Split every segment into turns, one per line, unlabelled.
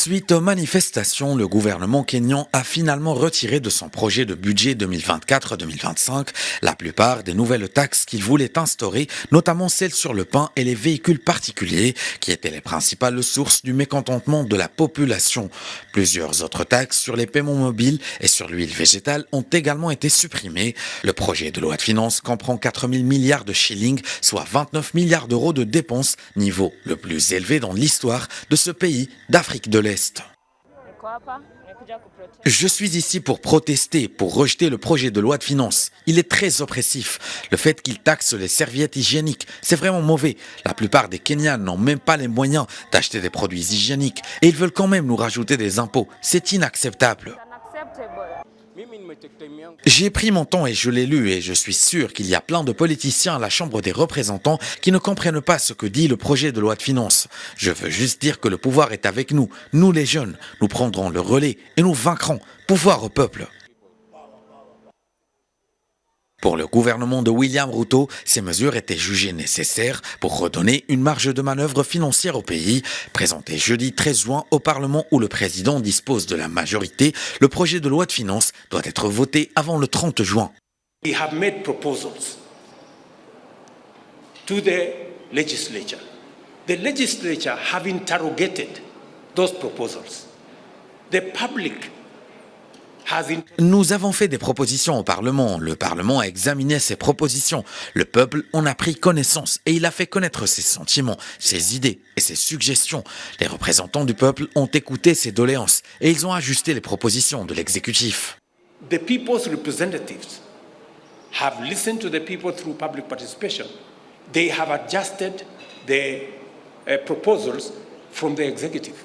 Suite aux manifestations, le gouvernement kényan a finalement retiré de son projet de budget 2024-2025 la plupart des nouvelles taxes qu'il voulait instaurer, notamment celles sur le pain et les véhicules particuliers, qui étaient les principales sources du mécontentement de la population. Plusieurs autres taxes sur les paiements mobiles et sur l'huile végétale ont également été supprimées. Le projet de loi de finances comprend 4 000 milliards de shillings, soit 29 milliards d'euros de dépenses, niveau le plus élevé dans l'histoire de ce pays d'Afrique de l'Est. Je suis ici pour protester, pour rejeter le projet de loi de finances. Il est très oppressif. Le fait qu'il taxe les serviettes hygiéniques, c'est vraiment mauvais. La plupart des Kenyans n'ont même pas les moyens d'acheter des produits hygiéniques et ils veulent quand même nous rajouter des impôts. C'est inacceptable. J'ai pris mon temps et je l'ai lu et je suis sûr qu'il y a plein de politiciens à la Chambre des représentants qui ne comprennent pas ce que dit le projet de loi de finances. Je veux juste dire que le pouvoir est avec nous, nous les jeunes. Nous prendrons le relais et nous vaincrons. Pouvoir au peuple. Pour le gouvernement de William Ruto, ces mesures étaient jugées nécessaires pour redonner une marge de manœuvre financière au pays. Présenté jeudi 13 juin au Parlement où le président dispose de la majorité, le projet de loi de finances doit être voté avant le 30 juin.
We have made proposals to the legislature. The legislature have interrogated those proposals. The public
Nous avons fait des propositions au Parlement. Le Parlement a examiné ces propositions. Le peuple en a pris connaissance et il a fait connaître ses sentiments, ses idées et ses suggestions. Les représentants du peuple ont écouté ces doléances et ils ont ajusté les propositions de l'exécutif.
The people's representatives have listened to the people through public participation. They have adjusted the proposals from the executive.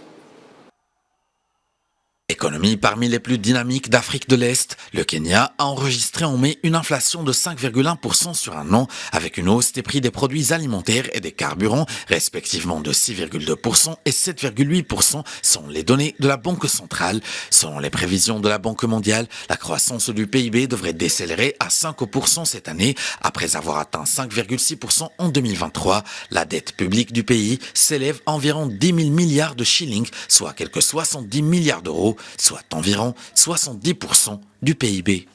Économie parmi les plus dynamiques d'Afrique de l'Est, le Kenya a enregistré en mai une inflation de 5,1% sur un an, avec une hausse des prix des produits alimentaires et des carburants, respectivement de 6,2% et 7,8% selon les données de la Banque centrale. Selon les prévisions de la Banque mondiale, la croissance du PIB devrait décélérer à 5% cette année, après avoir atteint 5,6% en 2023. La dette publique du pays s'élève à environ 10 000 milliards de shillings, soit quelques 70 milliards d'euros, soit environ 70% du PIB.